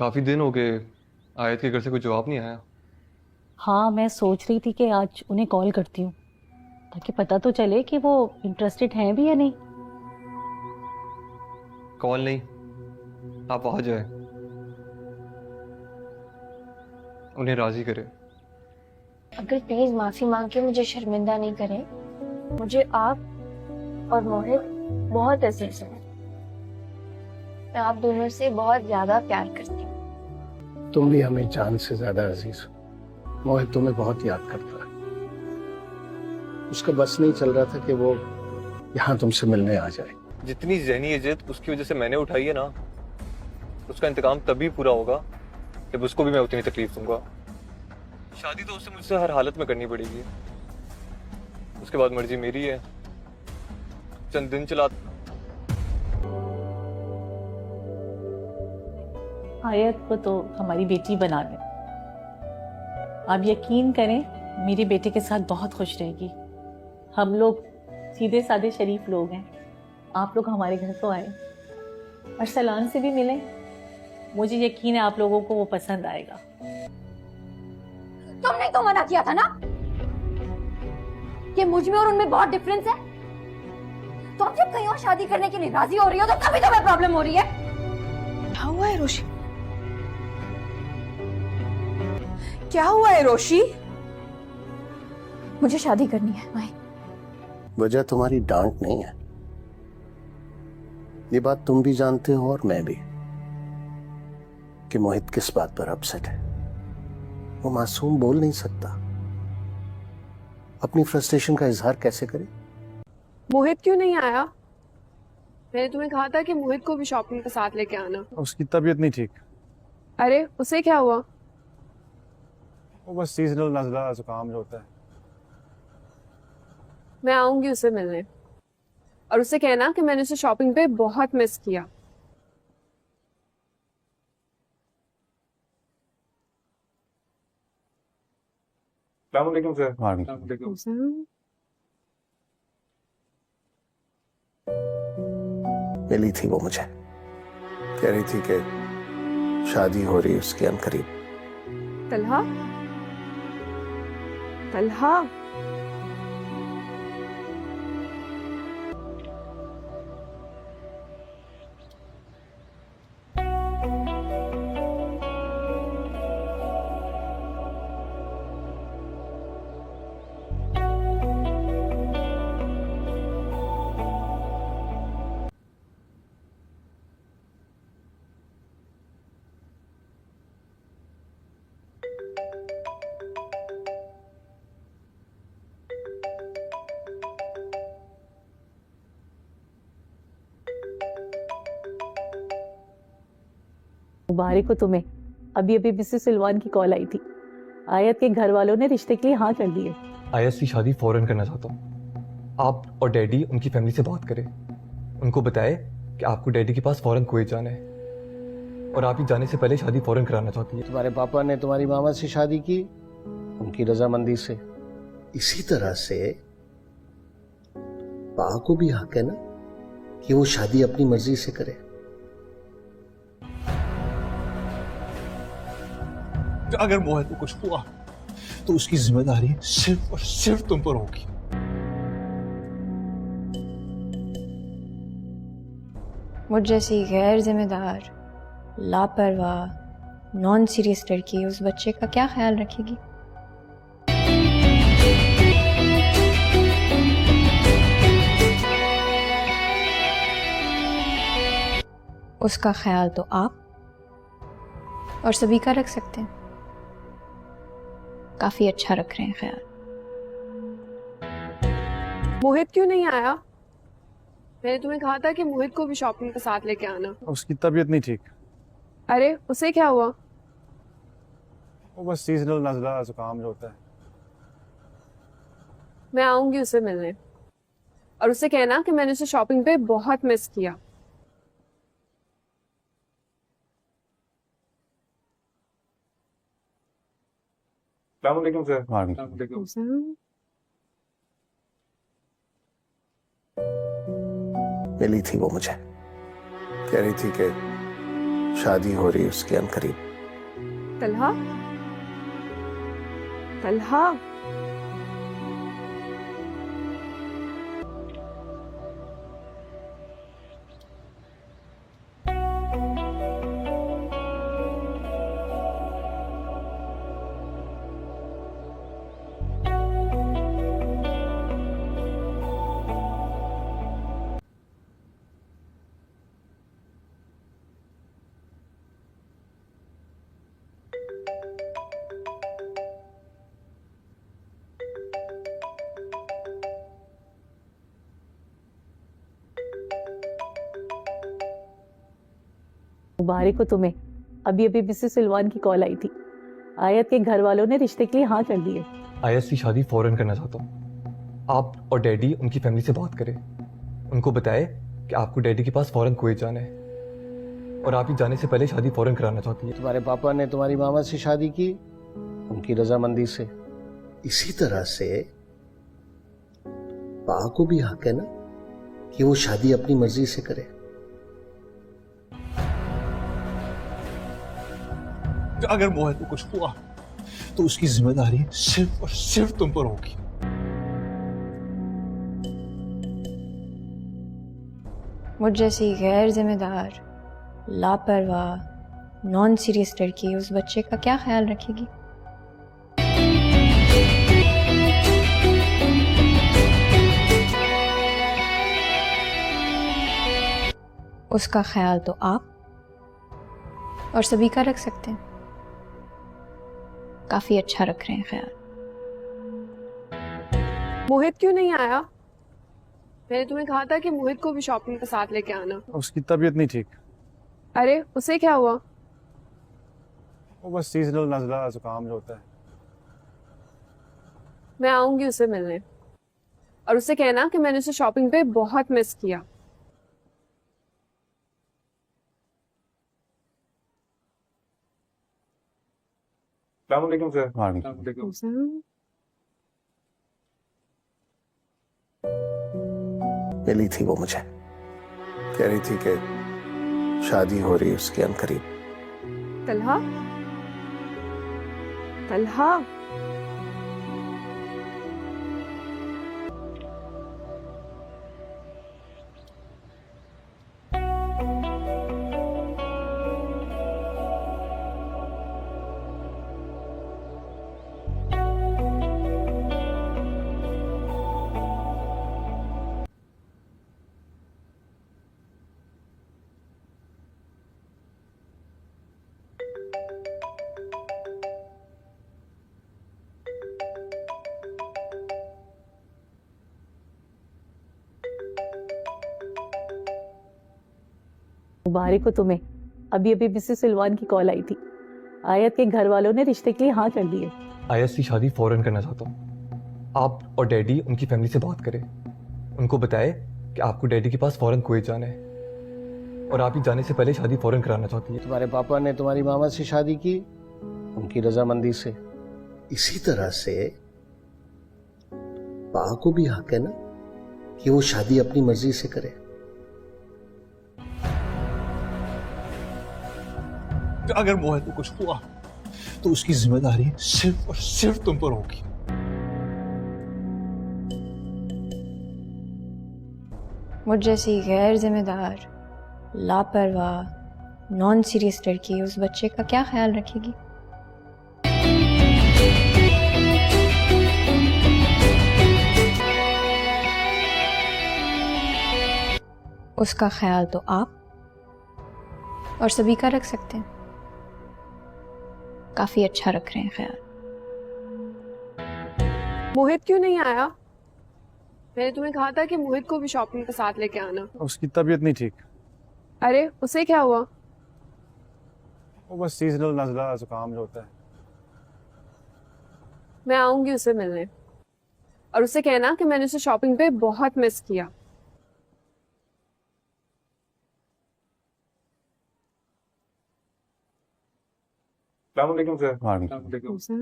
काफ़ी दिन हो गए। आयत के घर से कोई जवाब नहीं आया। हाँ, मैं सोच रही थी कि आज उन्हें कॉल करती हूँ ताकि पता तो चले कि वो इंटरेस्टेड हैं भी या नहीं। कॉल नहीं, आप आ जाए, उन्हें राजी करें। अगर प्लीज माफी मांग के मुझे शर्मिंदा नहीं करें। मुझे आप और मोहित बहुत अजीज हैं। मैं आप दोनों से बहुत ज्यादा प्यार करती हूँ। तुम भी हमें जान से ज्यादा अजीज हो। मोहित तुम्हें बहुत याद करता है। उसका बस नहीं चल रहा था कि वो यहाँ तुमसे मिलने आ जाए। जितनी जहनी इज्जत उसकी वजह से मैंने उठाई है ना, उसका इंतकाम तभी पूरा होगा जब उसको भी मैं उतनी तकलीफ दूंगा। शादी तो उससे मुझसे हर हालत में करनी पड़ेगी। उसके बाद मर्जी मेरी है। चंद दिन चला। आयत को तो हमारी बेटी बना लें। आप यकीन करें, मेरे बेटे के साथ बहुत खुश रहेगी। हम लोग सीधे साधे शरीफ लोग हैं। आप लोग हमारे घर तो आए, अरसलान से भी मिले। मुझे यकीन है आप लोगों को वो पसंद आएगा। तुमने तो मना किया था ना कि मुझ में और उनमें बहुत डिफरेंस है। तो अब जब कहीं और शादी करने के लिए राजी हो रही हो तो तभी तुम्हें प्रॉब्लम हो रही है। क्या हुआ है रोशी? क्या हुआ है रोशी? मुझे शादी करनी है माही। वजह तुम्हारी डांट नहीं है, ये बात तुम भी जानते हो और मैं भी, कि मोहित किस बात पर अपसेट है। वो मासूम बोल नहीं सकता, अपनी फ्रस्ट्रेशन का इजहार कैसे करे? मोहित क्यों नहीं आया? मैंने तुम्हें कहा था कि मोहित को भी शॉपिंग के साथ लेके आना। उसकी तबीयत नहीं ठीक। अरे उसे क्या हुआ? वो बस सीजनल नजला जुकाम जो होता है। मैं आऊंगी उसे मिलने, और उसे कहना कि मैंने उसे शॉपिंग पे बहुत मिस किया। अस्सलामुअलैकुम सर। मिली थी वो मुझे, कह रही थी कि शादी हो रही उसके अनकरीब। तलहा, तलहा, मुबारक हो तुम्हें। अभी अभी मिसेस सिलवान की कॉल आई थी। आयत के घर वालों ने रिश्ते के लिए हाँ कर दिए। आयत की शादी फौरन करना चाहता हूँ। आप और डैडी उनकी फैमिली से बात करें, उनको बताएं कि आपको डैडी के पास फौरन कुवैत जाना है और आप ही जाने से पहले शादी फौरन कराना चाहती है। तुम्हारे पापा ने तुम्हारी मामा से शादी की उनकी रजामंदी से। इसी तरह से पा को भी हक है ना कि वो शादी अपनी मर्जी से करे। अगर मोहित को कुछ हुआ तो उसकी जिम्मेदारी सिर्फ और सिर्फ तुम पर होगी। मुझ जैसी गैर जिम्मेदार, लापरवाह, नॉन सीरियस लड़की उस बच्चे का क्या ख्याल रखेगी? उसका ख्याल तो आप और सभी का रख सकते हैं। काफी अच्छा रख रहे हैं ख्याल। मोहित क्यों नहीं आया? मैंने तुम्हें कहा था कि मोहित को भी शॉपिंग के साथ लेके आना। उसकी तबीयत नहीं ठीक। अरे उसे क्या हुआ? वो बस सीजनल नजला जुकाम जो होता है। मैं आऊंगी उसे मिलने, और उसे कहना कि मैंने उसे शॉपिंग पे बहुत मिस किया। अस्सलामुअलैकुम सर। मिली थी वो मुझे, कह रही थी कि शादी हो रही है उसकी अनकरीब। तलहा, तलहा, मुबारक हो तुम्हें। अभी अभी मिसेस सिलवान की कॉल आई थी। आयत के घर वालों ने रिश्ते के लिए हाँ कर दिए। आयत की शादी फौरन करना चाहता हूँ। आप और डैडी उनकी फैमिली से बात करें, उनको बताएं कि आपको डैडी के पास फौरन कुवैत जाना है और आप ही जाने से पहले शादी फौरन कराना चाहती है। तुम्हारे पापा ने तुम्हारी मामा से शादी की उनकी रजामंदी से। इसी तरह से पा को भी हक है ना कि वो शादी अपनी मर्जी से करे। अगर मोहित को कुछ हुआ तो उसकी जिम्मेदारी सिर्फ और सिर्फ तुम पर होगी। मुझ जैसी गैर जिम्मेदार, लापरवाह, नॉन सीरियस लड़की उस बच्चे का क्या ख्याल रखेगी? उसका ख्याल तो आप और सभी का रख सकते हैं। काफी अच्छा रख रहे हैं ख्याल। मोहित क्यों नहीं आया? मैंने तुम्हें कहा था कि मोहित को भी शॉपिंग के साथ लेके आना। उसकी तबीयत नहीं ठीक। अरे उसे क्या हुआ? वो बस सीजनल नजला जुकाम जो होता है। मैं आऊंगी उसे मिलने और उससे कहना कि मैंने उसे शॉपिंग पे बहुत मिस किया। अस्सलामुअलैकुम सर। मिली थी वो मुझे, कह रही थी कि शादी हो रही है उसकी अनकरीब। तलहा, तलहा, मुबारक हो तुम्हें। अभी अभी मिसेस सिलवान की कॉल आई थी। आयत के घर वालों ने रिश्ते के लिए हाँ कर दिए। आयत की शादी फौरन करना चाहता हूँ। आप और डैडी उनकी फैमिली से बात करें, उनको बताएं कि आपको डैडी के पास फौरन कुवैत जाना है और आप ही जाने से पहले शादी फौरन कराना चाहती है। तुम्हारे पापा ने तुम्हारी मामा से शादी की उनकी रजामंदी से। इसी तरह से पा को भी हक है ना कि वो शादी अपनी मर्जी से करे। अगर मोहित को कुछ हुआ तो उसकी जिम्मेदारी सिर्फ और सिर्फ तुम पर होगी। मुझ जैसी गैर जिम्मेदार, लापरवाह, नॉन सीरियस लड़की उस बच्चे का क्या ख्याल रखेगी? उसका ख्याल तो आप और सभी का रख सकते हैं। काफी अच्छा रख रहे हैं ख्याल। मोहित क्यों नहीं आया? मैंने तुम्हें कहा था कि मोहित को भी शॉपिंग के साथ लेके आना। उसकी तबीयत नहीं ठीक। अरे उसे क्या हुआ? वो बस सीजनल नजला जुकाम जो होता है। मैं आऊंगी उसे मिलने और उससे कहना कि मैंने उसे शॉपिंग पे बहुत मिस किया। अस्सलामुअलैकुम सर।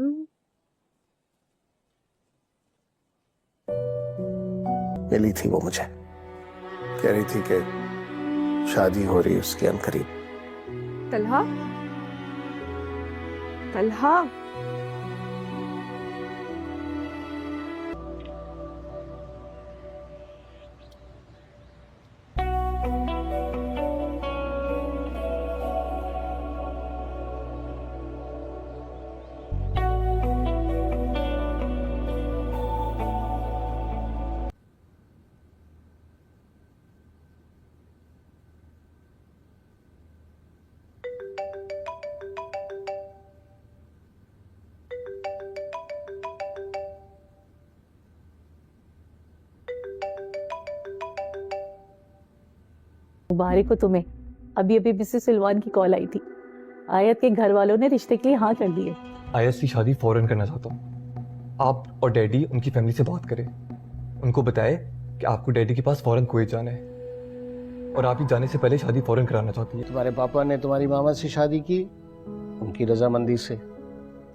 मिली थी वो मुझे, कह रही थी कि शादी हो रही है उसकी अनकरीब। तलहा, तलहा। मुबारक हो तुम्हें। अभी अभी मिसेस सिलवान की कॉल आई थी। आयत के घर वालों ने रिश्ते के लिए हाँ कर दिए। आयत की शादी फौरन करना चाहता हूँ। आप और डैडी उनकी फैमिली से बात करें, उनको बताएं कि आपको डैडी के पास फौरन कुवैत जाना है और आप ही जाने से पहले शादी फौरन कराना चाहती है। तुम्हारे पापा ने तुम्हारी मामा से शादी की उनकी रजामंदी से,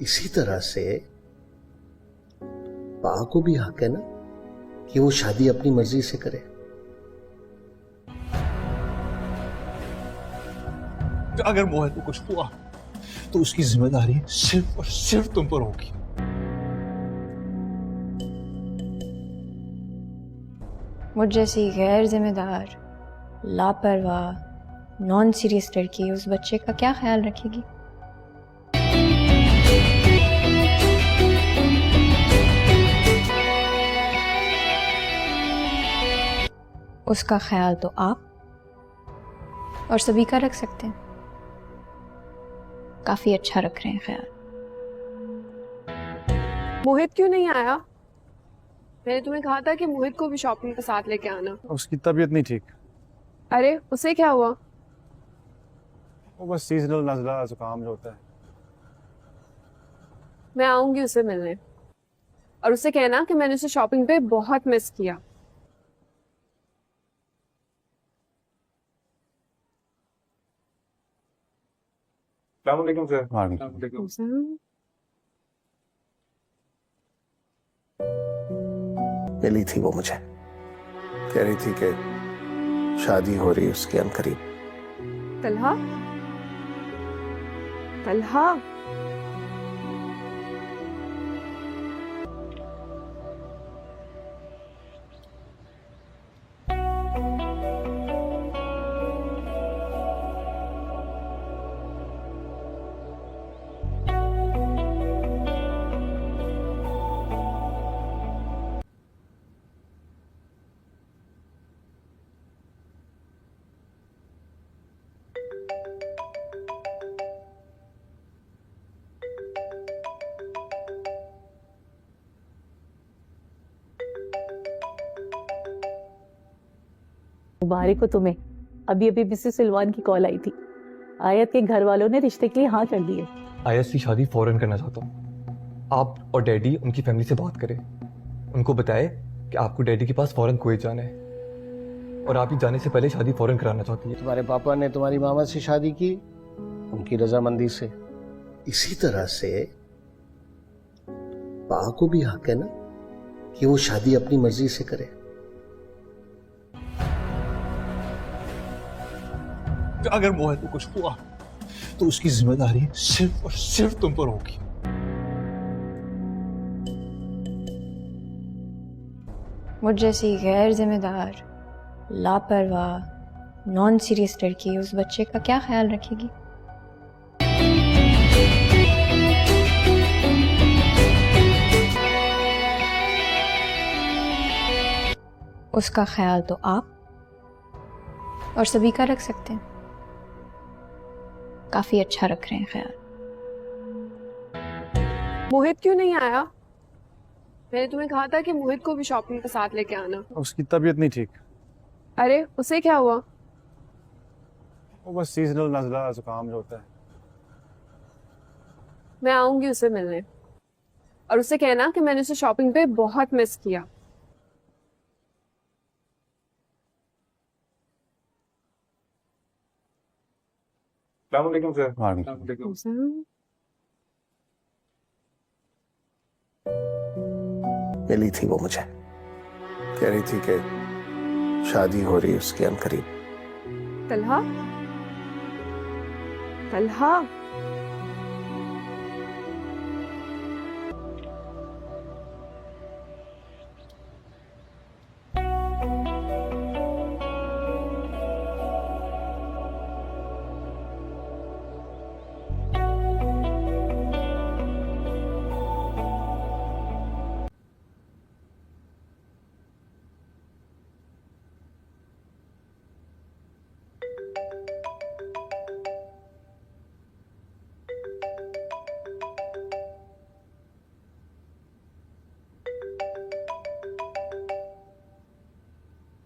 इसी तरह से पा को भी हक है ना कि वो शादी अपनी मर्जी से करे। अगर मोहित को कुछ हुआ तो उसकी जिम्मेदारी सिर्फ और सिर्फ तुम पर होगी। मुझ जैसी गैर जिम्मेदार, लापरवाह, नॉन सीरियस लड़की उस बच्चे का क्या ख्याल रखेगी? उसका ख्याल तो आप और सभी का रख सकते हैं। काफी अच्छा रख रहे हैं ख्याल। मोहित क्यों नहीं आया? मैंने तुम्हें कहा था कि मोहित को भी शॉपिंग के साथ लेके आना। उसकी तबीयत नहीं ठीक। अरे उसे क्या हुआ? वो बस सीजनल नजला जुकाम जो होता है। मैं आऊंगी उसे मिलने और उसे कहना कि मैंने उसे शॉपिंग पे बहुत मिस किया। अस्सलामुअलैकुम सर। मिली थी वो मुझे, कह रही थी कि शादी हो रही है उसके अनकरीब। तलहा, तलहा। मुबारक हो तुम्हें। अभी अभी मिसेस सिलवान की कॉल आई थी। आयत के घर वालों ने रिश्ते के लिए हाँ कर दिए। आयत की शादी फौरन करना चाहता हूँ। आप और डैडी उनकी फैमिली से बात करें, उनको बताएं कि आपको डैडी के पास फौरन कुवैत जाना है और आप ही जाने से पहले शादी फौरन कराना चाहती है। तुम्हारे पापा ने तुम्हारी मामा से शादी की उनकी रजामंदी से, इसी तरह से पा को भी हक है ना कि वो शादी अपनी मर्जी से करे। अगर मोहित को कुछ हुआ तो उसकी जिम्मेदारी सिर्फ और सिर्फ तुम पर होगी। मुझ जैसी गैर जिम्मेदार, लापरवाह, नॉन सीरियस लड़की उस बच्चे का क्या ख्याल रखेगी? उसका ख्याल तो आप और सभी का रख सकते हैं। काफी अच्छा रख रहे हैं ख्याल। मोहित क्यों नहीं आया? मैंने तुम्हें कहा था कि मोहित को भी शॉपिंग के साथ लेके आना। उसकी तबीयत नहीं ठीक। अरे उसे क्या हुआ? वो बस सीजनल नजला जुकाम जो होता है। मैं आऊंगी उसे मिलने और उसे कहना कि मैंने उसे शॉपिंग पे बहुत मिस किया। अस्सलामुअलैकुम सर। मिली थी वो मुझे, कह रही थी कि शादी हो रही है उसके अनकरीब। तलहा, तलहा।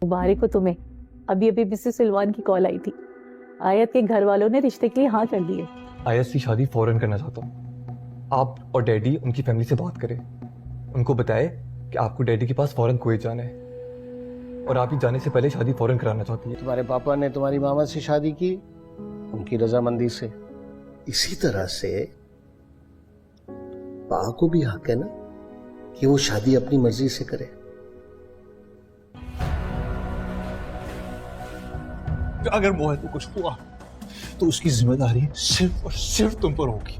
मुबारक हो तुम्हें। अभी अभी मिसेस सिलवान की कॉल आई थी। आयत के घर वालों ने रिश्ते के लिए हाँ कर दिए। आयत की शादी फौरन करना चाहता हूँ। आप और डैडी उनकी फैमिली से बात करें, उनको बताए कि आपको डैडी के पास फौरन कुवैत जाना है और आप ही जाने से पहले शादी फौरन कराना चाहती है। तुम्हारे पापा ने तुम्हारी मामा से शादी की उनकी रजामंदी से, इसी तरह से पा को भी हक है ना कि वो शादी अपनी मर्जी से करे। अगर मोहित को कुछ हुआ तो उसकी जिम्मेदारी सिर्फ और सिर्फ तुम पर होगी।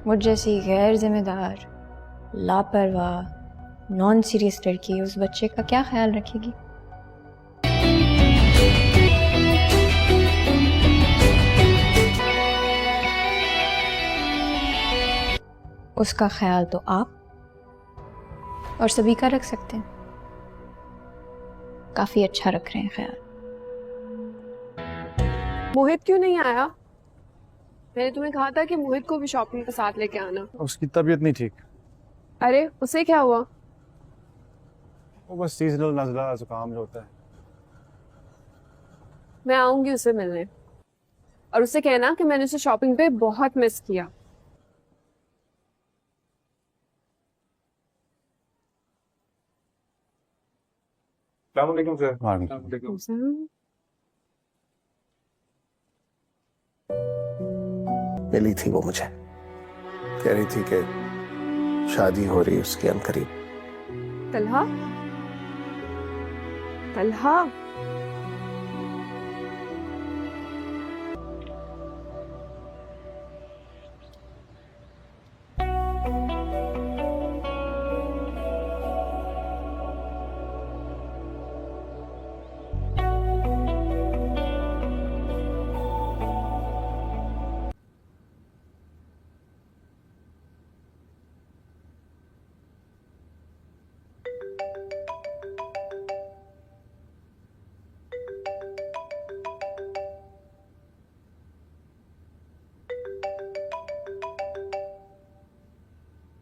मुझ जैसी गैर जिम्मेदार, लापरवाह, नॉन सीरियस लड़की उस बच्चे का क्या ख्याल रखेगी? उसका ख्याल तो आप और सभी का रख सकते हैं। काफी अच्छा रख रहे हैं ख्याल। मोहित क्यों नहीं आया? मैंने तुम्हें कहा था कि मोहित को भी शॉपिंग के साथ लेके आना। उसकी तबीयत नहीं ठीक। अरे उसे क्या हुआ? वो बस सीजनल नजला जुकाम जो होता है। मैं आऊंगी उसे मिलने और उसे कहना कि मैंने उसे शॉपिंग पे बहुत मिस किया। अस्सलामुअलैकुम सर। मिली थी वो मुझे, कह रही थी कि शादी हो रही उसके अनकरीब। तलहा, तलहा।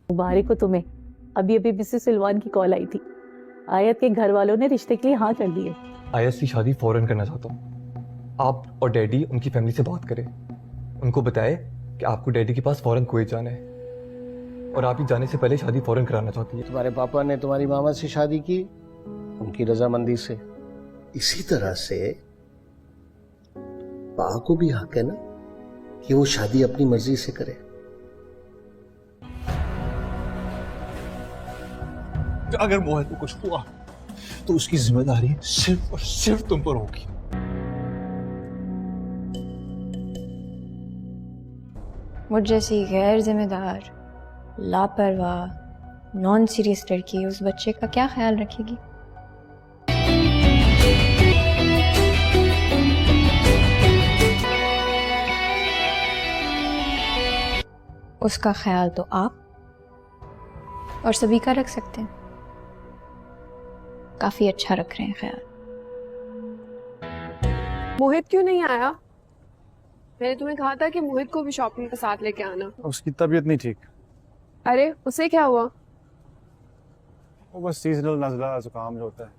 मुबारक हो तुम्हें। अभी अभी मिसेस सिलवान की कॉल आई थी। आयत के घर वालों ने रिश्ते के लिए हाँ कर दिए। आयत की शादी फौरन करना चाहता हूँ। आप और डैडी उनकी फैमिली से बात करें, उनको बताए कि आपको डैडी के पास फौरन कुवैत जाना है और आप ही जाने से पहले शादी फौरन कराना चाहती है। तुम्हारे पापा ने तुम्हारी मामा से शादी की उनकी रजामंदी से, इसी तरह से पा को भी हक है ना कि वो शादी अपनी मर्जी से करे। अगर मोहित को कुछ हुआ तो उसकी जिम्मेदारी सिर्फ और सिर्फ तुम पर होगी। मुझ जैसी गैर जिम्मेदार, लापरवाह, नॉन सीरियस लड़की उस बच्चे का क्या ख्याल रखेगी? उसका ख्याल तो आप और सभी का रख सकते हैं। काफी अच्छा रख रहे हैं ख्याल। मोहित क्यों नहीं आया? मैंने तुम्हें कहा था कि मोहित को भी शॉपिंग के साथ लेके आना। उसकी तबीयत नहीं ठीक। अरे उसे क्या हुआ? वो बस सीजनल नजला जुकाम जो होता है।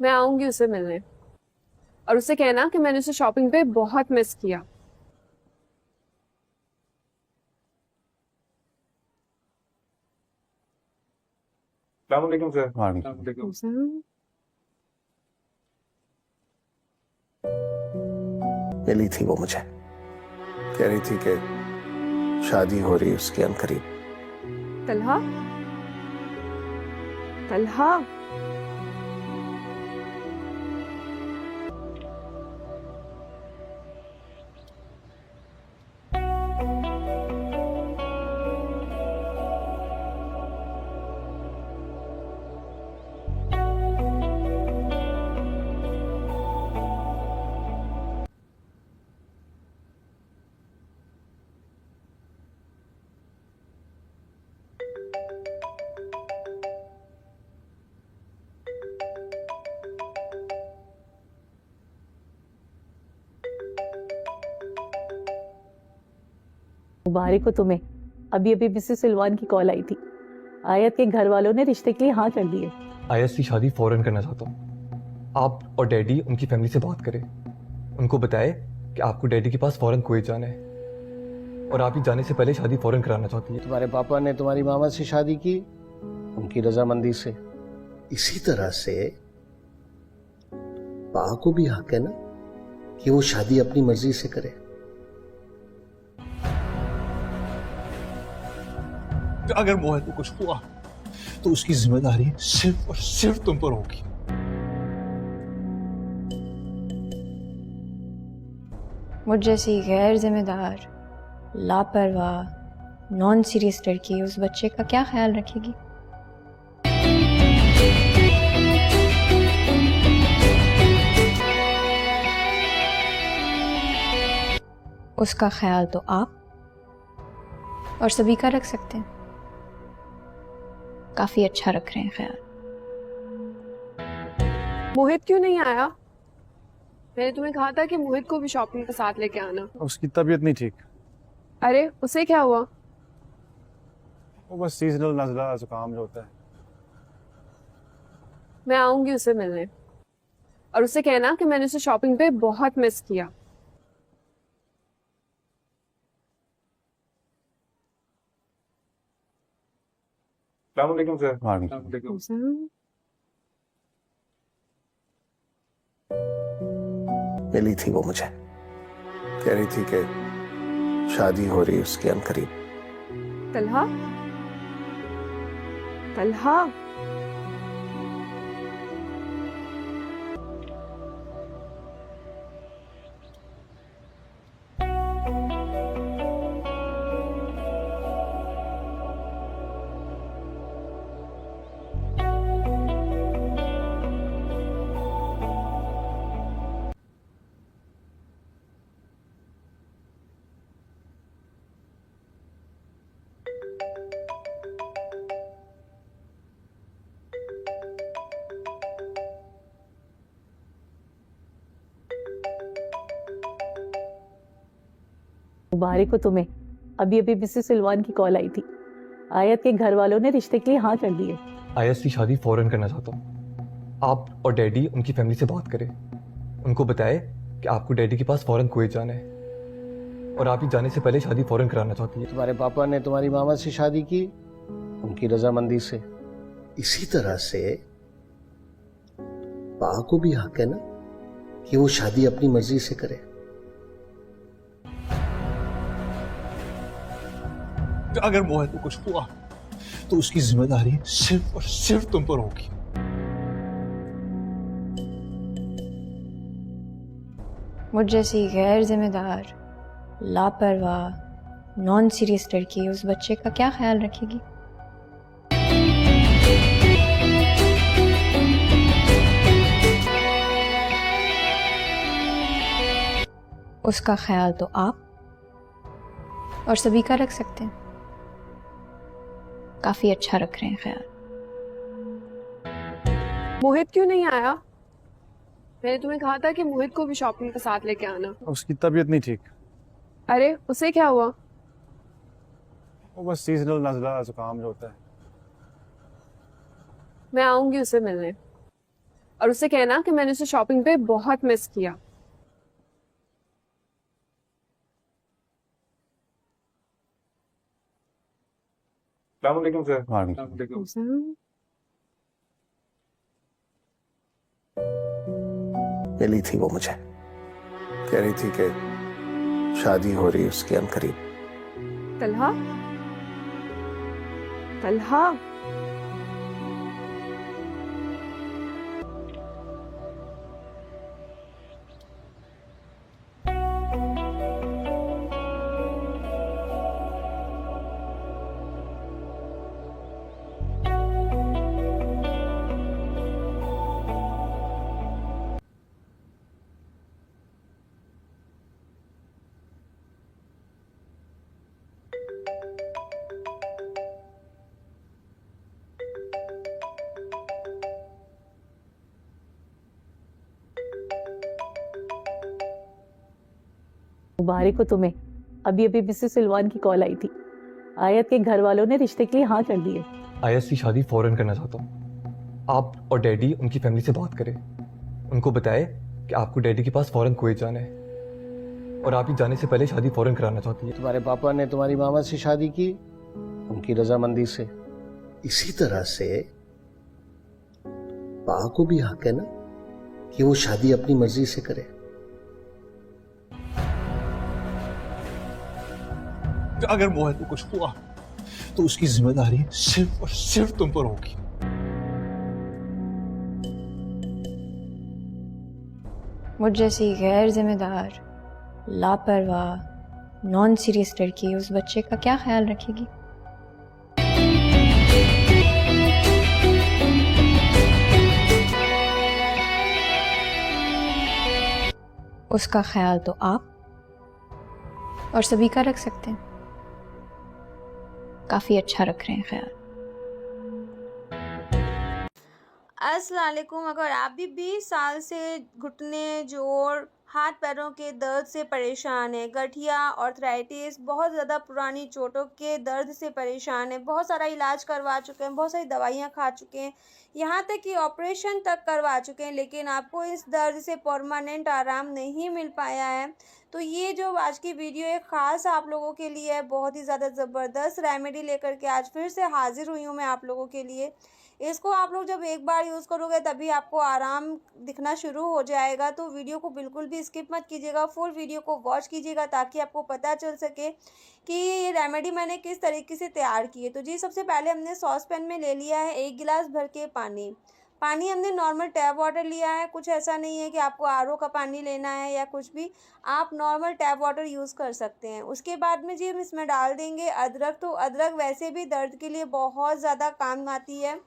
मैं आऊंगी उसे मिलने और उसे कहना कि मैंने उसे शॉपिंग पे बहुत मिस किया। अस्सलामुअलैकुम सर। मिली थी वो मुझे, कह रही थी कि शादी हो रही उसके अनकरीब। तलहा, तलहा। मुबारक हो तुम्हें। अभी अभी मिसेस सिलवान की कॉल आई थी। आयत के घर वालों ने रिश्ते के लिए हाँ कर दी है। आयत की शादी फौरन करना चाहता हूँ। आप और डैडी उनकी फैमिली से बात करें, उनको बताएं कि आपको डैडी के पास फौरन कुवैत जाना है और आप ही जाने से पहले शादी फौरन कराना चाहती है। तुम्हारे पापा ने तुम्हारी मामा से शादी की उनकी रजामंदी से, इसी तरह से पा को भी हक है ना कि वो शादी अपनी मर्जी से करे। अगर मोहित को कुछ हुआ तो उसकी जिम्मेदारी सिर्फ और सिर्फ तुम पर होगी। मुझ जैसी गैर जिम्मेदार, लापरवाह, नॉन सीरियस लड़की उस बच्चे का क्या ख्याल रखेगी? उसका ख्याल तो आप और सभी का रख सकते हैं। काफी अच्छा रख रहे हैं ख्याल। मोहित क्यों नहीं आया? मैंने तुम्हें कहा था कि मोहित को भी शॉपिंग के साथ लेके आना। उसकी तबीयत नहीं ठीक। अरे उसे क्या हुआ? वो बस सीजनल नजला जुकाम जो होता है। मैं आऊंगी उसे मिलने और उसे कहना कि मैंने उसे शॉपिंग पे बहुत मिस किया। अस्सलामुअलैकुम सर। मिली थी वो मुझे, कह रही थी कि शादी हो रही उसकी अनकरीब। तलहा, तलहा, मुबारक हो तुम्हें। अभी अभी मिसेस सिलवान की कॉल आई थी। आयत के घर वालों ने रिश्ते के लिए हाँ कर दी है। आयत की शादी फौरन करना चाहता हूँ। आप और डैडी उनकी फैमिली से बात करें, उनको बताएं कि आपको डैडी के पास फौरन कुवैत जाना है और आप ही जाने से पहले शादी फौरन कराना चाहती है। तुम्हारे पापा ने तुम्हारी मामा से शादी की उनकी रजामंदी से, इसी तरह से पा को भी हक है ना कि वो शादी अपनी मर्जी से करे। अगर मोहित को कुछ हुआ तो उसकी जिम्मेदारी सिर्फ और सिर्फ तुम पर होगी। मुझ जैसी गैर जिम्मेदार, लापरवाह, नॉन सीरियस लड़की उस बच्चे का क्या ख्याल रखेगी? उसका ख्याल तो आप और सभी का रख सकते हैं। काफी अच्छा रख रहे हैं ख्याल। मोहित क्यों नहीं आया? मैंने तुम्हें कहा था कि मोहित को भी शॉपिंग के साथ लेके आना। उसकी तबीयत नहीं ठीक। अरे उसे क्या हुआ? वो बस सीजनल नजला जुकाम जो होता है। मैं आऊंगी उसे मिलने और उसे कहना कि मैंने उसे शॉपिंग पे बहुत मिस किया। अस्सलामुअलैकुम सर। मिली थी वो मुझे, कह रही थी कि शादी हो रही उसकी अनकरीब। तलहा, तलहा, मुबारक हो तुम्हें। अभी अभी मिसेस सिलवान की कॉल आई थी। आयत के घर वालों ने रिश्ते के लिए हाँ कर दिए। आयत की शादी फौरन करना चाहता हूँ। आप और डैडी उनकी फैमिली से बात करें, उनको बताएं कि आपको डैडी के पास फौरन कुवैत जाना है और आप ही जाने से पहले शादी फौरन कराना चाहती है। तुम्हारे पापा ने तुम्हारी मामा से शादी की उनकी रजामंदी से, इसी तरह से पा को भी हक है ना कि वो शादी अपनी मर्जी से करे। अगर मोहित को कुछ हुआ तो उसकी जिम्मेदारी सिर्फ और सिर्फ तुम पर होगी। मुझ जैसी गैर जिम्मेदार, लापरवाह, नॉन सीरियस लड़की उस बच्चे का क्या ख्याल रखेगी? उसका ख्याल तो आप और सभी का रख सकते हैं। काफी अच्छा रख रहे हैं ख्याल। अस्सलाम वालेकुम। अगर आप भी 20 साल से घुटने, जोड़, हाथ पैरों के दर्द से परेशान है, गठिया, आर्थराइटिस, बहुत ज़्यादा पुरानी चोटों के दर्द से परेशान है, बहुत सारा इलाज करवा चुके हैं, बहुत सारी दवाइयाँ खा चुके हैं, यहाँ तक कि ऑपरेशन तक करवा चुके हैं, लेकिन आपको इस दर्द से परमानेंट आराम नहीं मिल पाया है, तो ये जो आज की वीडियो है ख़ास आप लोगों के लिए है। बहुत ही ज़्यादा ज़बरदस्त रेमेडी लेकर के आज फिर से हाजिर हुई हूँ मैं आप लोगों के लिए। इसको आप लोग जब एक बार यूज़ करोगे तभी आपको आराम दिखना शुरू हो जाएगा। तो वीडियो को बिल्कुल भी स्किप मत कीजिएगा, फुल वीडियो को वॉच कीजिएगा ताकि आपको पता चल सके कि ये रेमेडी मैंने किस तरीके से तैयार की है। तो जी सबसे पहले हमने सॉस पैन में ले लिया है 1 गिलास भर के पानी। पानी हमने नॉर्मल टैप वाटर लिया है, कुछ ऐसा नहीं है कि आपको आरओ का पानी लेना है या कुछ भी, आप नॉर्मल टैप वाटर यूज़ कर सकते हैं। उसके बाद में जी हम इसमें डाल देंगे अदरक। तो अदरक वैसे भी दर्द के लिए बहुत ज़्यादा काम आती है,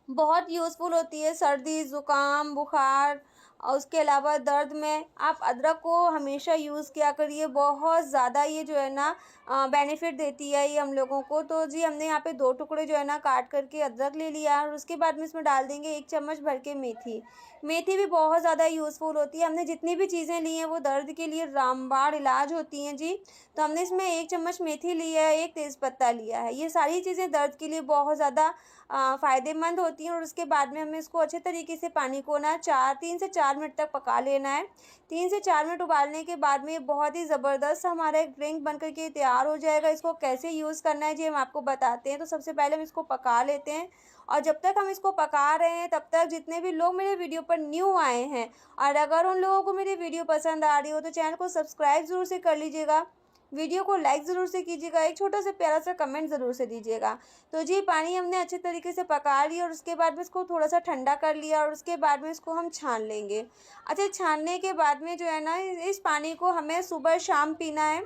बहुत यूज़फुल होती है सर्दी, ज़ुकाम, बुखार और उसके अलावा दर्द में आप अदरक को हमेशा यूज़ किया करिए। बहुत ज़्यादा ये जो है ना बेनिफिट देती है ये हम लोगों को। तो जी हमने यहाँ पे 2 टुकड़े जो है ना काट करके अदरक ले लिया और उसके बाद में इसमें डाल देंगे 1 चम्मच भर के मेथी। मेथी भी बहुत ज़्यादा यूज़फुल होती है। हमने जितनी भी चीज़ें ली हैं वो दर्द के लिए रामबाण इलाज होती हैं जी। तो हमने इसमें 1 चम्मच मेथी लिया है, 1 तेज़पत्ता लिया है। ये सारी चीज़ें दर्द के लिए बहुत ज़्यादा फ़ायदेमंद होती हैं। और उसके बाद में हमें इसको अच्छे तरीके से पानी को ना 3 से 4 मिनट तक पका लेना है। 3 से 4 मिनट उबालने के बाद में ये बहुत ही ज़बरदस्त हमारा एक ड्रिंक बनकर के तैयार हो जाएगा। इसको कैसे यूज़ करना है जी हम आपको बताते हैं। तो सबसे पहले हम इसको पका लेते हैं और जब तक हम इसको पका रहे हैं तब तक जितने भी लोग मेरे वीडियो पर न्यू आए हैं और अगर उन लोगों को मेरी वीडियो पसंद आ रही हो तो चैनल को सब्सक्राइब ज़रूर से कर लीजिएगा, वीडियो को लाइक ज़रूर से कीजिएगा, एक छोटा सा प्यारा सा कमेंट ज़रूर से दीजिएगा। तो जी पानी हमने अच्छे तरीके से पका लिया और उसके बाद में इसको थोड़ा सा ठंडा कर लिया और उसके बाद में इसको हम छान लेंगे। अच्छा, छानने के बाद में जो है ना इस पानी को हमें सुबह शाम पीना है।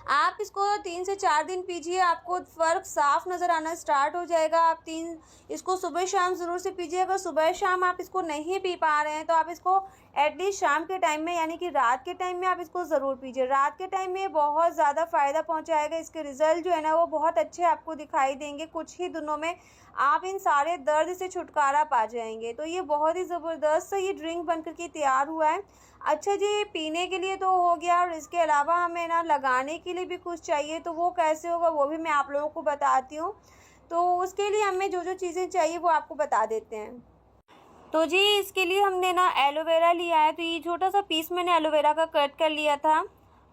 आप इसको 3 से 4 दिन पीजिए, आपको फ़र्क साफ नज़र आना स्टार्ट हो जाएगा। आप इसको सुबह शाम ज़रूर से पीजिए। अगर सुबह शाम आप इसको नहीं पी पा रहे हैं तो आप इसको एटलीस्ट शाम के टाइम में यानी कि रात के टाइम में आप इसको ज़रूर पीजिए। रात के टाइम में बहुत ज़्यादा फ़ायदा पहुंचाएगा। इसके रिज़ल्ट जो है ना वो बहुत अच्छे आपको दिखाई देंगे। कुछ ही दिनों में आप इन सारे दर्द से छुटकारा पा जाएंगे। तो ये बहुत ही ज़बरदस्त ये ड्रिंक बनकर के तैयार हुआ है। अच्छा जी, पीने के लिए तो हो गया और इसके अलावा हमें ना लगाने के लिए भी कुछ चाहिए। तो वो कैसे होगा वो भी मैं आप लोगों को बताती हूँ। तो उसके लिए हमें जो जो चीज़ें चाहिए वो आपको बता देते हैं। तो जी इसके लिए हमने ना एलोवेरा लिया है। तो ये छोटा सा पीस मैंने एलोवेरा का कट कर लिया था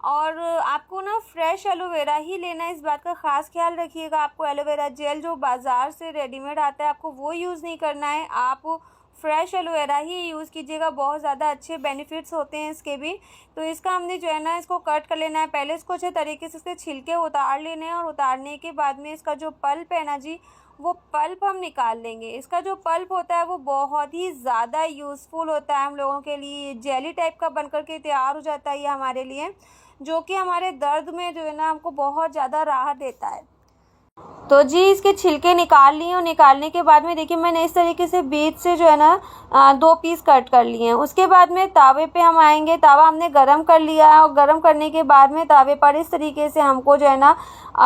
और आपको ना फ्रेश एलोवेरा ही लेना है, इस बात का ख़ास ख्याल रखिएगा। आपको एलोवेरा जेल जो बाज़ार से रेडीमेड आता है आपको वो यूज़ नहीं करना है, आप फ्रेश एलोवेरा ही यूज़ कीजिएगा। बहुत ज़्यादा अच्छे बेनिफिट्स होते हैं इसके भी। तो इसका हमने जो है ना इसको कट कर लेना है। पहले इसको अच्छे तरीके से इसके छिलके उतार लेने हैं और उतारने के बाद में इसका जो पल्प है ना जी वो पल्प हम निकाल लेंगे। इसका जो पल्प होता है वो बहुत ही ज़्यादा यूज़फुल होता है हम लोगों के लिए। जेली टाइप का बनकर के तैयार हो जाता है ये हमारे लिए, जो कि हमारे दर्द में जो है ना हमको बहुत ज़्यादा राहत देता है। तो जी इसके छिलके निकाल लिए और निकालने के बाद में देखिए मैंने इस तरीके से बीच से जो है ना 2 पीस कट कर लिए हैं। उसके बाद में तावे पे हम आएंगे। तावा हमने गरम कर लिया है और गरम करने के बाद में तावे पर इस तरीके से हमको जो है ना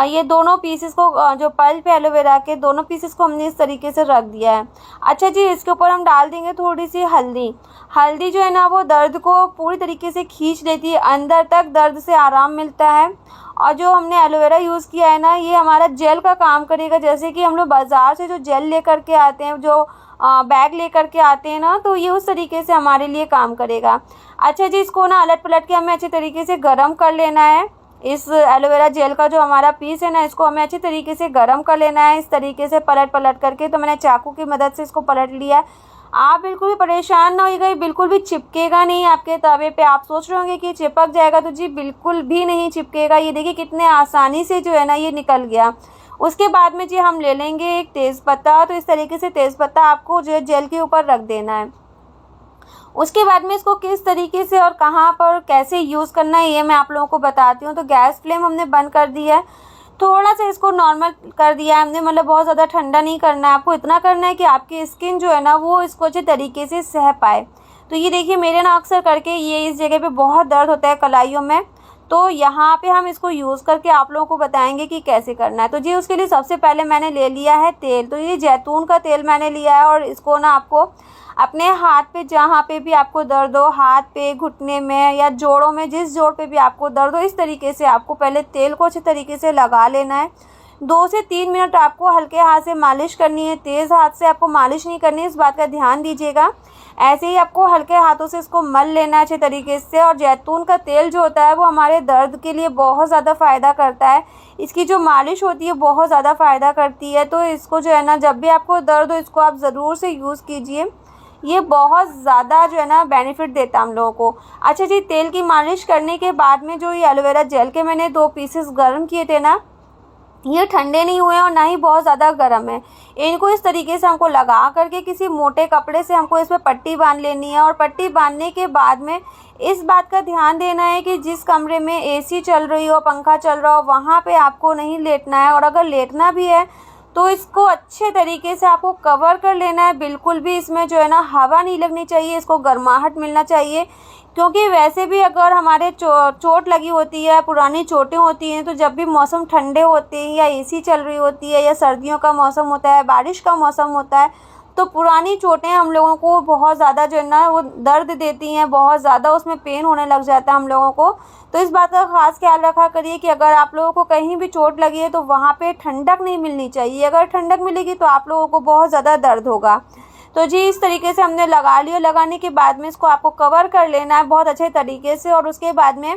ये दोनों पीसेस को जो पल्प है एलोवेरा के दोनों पीसेस को हमने इस तरीके से रख दिया है। अच्छा जी, इसके ऊपर हम डाल देंगे थोड़ी सी हल्दी। हल्दी जो है ना वो दर्द को पूरी तरीके से खींच लेती है, अंदर तक दर्द से आराम मिलता है। और जो हमने एलोवेरा यूज़ किया है ना ये हमारा जेल का काम करेगा। जैसे कि हम लोग बाज़ार से जो जेल लेकर के आते हैं, जो बैग लेकर के आते हैं ना, तो ये उस तरीके से हमारे लिए काम करेगा। अच्छा जी, इसको ना अलट पलट के हमें अच्छे तरीके से गरम कर लेना है। इस एलोवेरा जेल का जो हमारा पीस है ना इसको हमें अच्छी तरीके से गरम कर लेना है, इस तरीके से पलट पलट करके। तो मैंने चाकू की मदद से इसको पलट लिया है। आप बिल्कुल भी परेशान ना होइएगा, ये बिल्कुल भी चिपकेगा नहीं आपके तवे पे। आप सोच रहे होंगे कि चिपक जाएगा, तो जी बिल्कुल भी नहीं चिपकेगा। ये देखिए कितने आसानी से जो है ना ये निकल गया। उसके बाद में जी हम ले लेंगे एक तेज़पत्ता। तो इस तरीके से तेज़पत्ता आपको जो है जेल के ऊपर रख देना है। उसके बाद में इसको किस तरीके से और कहाँ पर कैसे यूज़ करना है ये मैं आप लोगों को बताती हूँ। तो गैस फ्लेम हमने बंद कर दिया है, थोड़ा सा इसको नॉर्मल कर दिया है हमने, मतलब बहुत ज़्यादा ठंडा नहीं करना है। आपको इतना करना है कि आपकी स्किन जो है ना वो इसको अच्छे तरीके से सह पाए। तो ये देखिए मेरे ना अक्सर करके ये इस जगह पे बहुत दर्द होता है कलाइयों में, तो यहाँ पे हम इसको यूज़ करके आप लोगों को बताएंगे कि कैसे करना है। तो जी उसके लिए सबसे पहले मैंने ले लिया है तेल। तो ये जैतून का तेल मैंने लिया है और इसको ना आपको अपने हाथ पे जहाँ पे भी आपको दर्द हो, हाथ पे, घुटने में या जोड़ों में, जिस जोड़ पे भी आपको दर्द हो, इस तरीके से आपको पहले तेल को अच्छे तरीके से लगा लेना है। 2 से 3 मिनट आपको हल्के हाथ से मालिश करनी है, तेज़ हाथ से आपको मालिश नहीं करनी है, इस बात का ध्यान दीजिएगा। ऐसे ही आपको हल्के हाथों से इसको मल लेना है अच्छे तरीके से। और जैतून का तेल जो होता है वो हमारे दर्द के लिए बहुत ज़्यादा फ़ायदा करता है। इसकी जो मालिश होती है बहुत ज़्यादा फ़ायदा करती है। तो इसको जो है ना जब भी आपको दर्द हो इसको आप ज़रूर से यूज़ कीजिए, ये बहुत ज़्यादा जो है ना बेनिफिट देता है हम लोगों को। अच्छा जी, तेल की मालिश करने के बाद में जो ये एलोवेरा जेल के मैंने 2 पीसेस गर्म किए थे ना, ये ठंडे नहीं हुए और ना ही बहुत ज़्यादा गर्म है। इनको इस तरीके से हमको लगा करके किसी मोटे कपड़े से हमको इस पर पट्टी बांध लेनी है। और पट्टी बांधने के बाद में इस बात का ध्यान देना है कि जिस कमरे में एसी चल रही हो, पंखा चल रहा हो, वहाँ पे आपको नहीं लेटना है। और अगर लेटना भी है तो इसको अच्छे तरीके से आपको कवर कर लेना है। बिल्कुल भी इसमें जो है ना हवा नहीं लगनी चाहिए, इसको गर्माहट मिलना चाहिए। क्योंकि वैसे भी अगर हमारे चोट लगी होती है, पुरानी चोटें होती हैं, तो जब भी मौसम ठंडे होते हैं या एसी चल रही होती है या सर्दियों का मौसम होता है, बारिश का मौसम होता है, तो पुरानी चोटें हम लोगों को बहुत ज़्यादा जो है ना वो दर्द देती हैं, बहुत ज़्यादा उसमें पेन होने लग जाता है हम लोगों को। तो इस बात का ख़ास ख्याल रखा करिए कि अगर आप लोगों को कहीं भी चोट लगी है तो वहाँ पे ठंडक नहीं मिलनी चाहिए। अगर ठंडक मिलेगी तो आप लोगों को बहुत ज़्यादा दर्द होगा। तो जी इस तरीके से हमने लगा लिया। लगाने के बाद में इसको आपको कवर कर लेना है बहुत अच्छे तरीके से। और उसके बाद में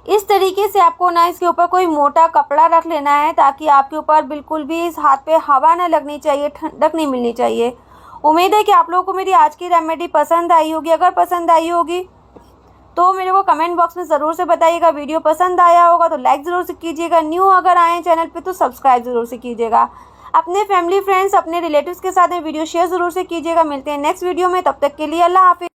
इस तरीके से आपको ना इसके ऊपर कोई मोटा कपड़ा रख लेना है, ताकि आपके ऊपर बिल्कुल भी इस हाथ पे हवा ना लगनी चाहिए, ठंडक नहीं मिलनी चाहिए। उम्मीद है कि आप लोगों को मेरी आज की रेमेडी पसंद आई होगी। अगर पसंद आई होगी तो मेरे को कमेंट बॉक्स में ज़रूर से बताइएगा। वीडियो पसंद आया होगा तो लाइक ज़रूर से कीजिएगा। न्यू अगर आए हैं चैनल पे तो सब्सक्राइब ज़रूर से कीजिएगा। अपने फैमिली, फ्रेंड्स, अपने रिलेटिव्स के साथ में वीडियो शेयर ज़रूर से कीजिएगा। मिलते हैं नेक्स्ट वीडियो में, तब तक के लिए अल्लाह हाफिज़।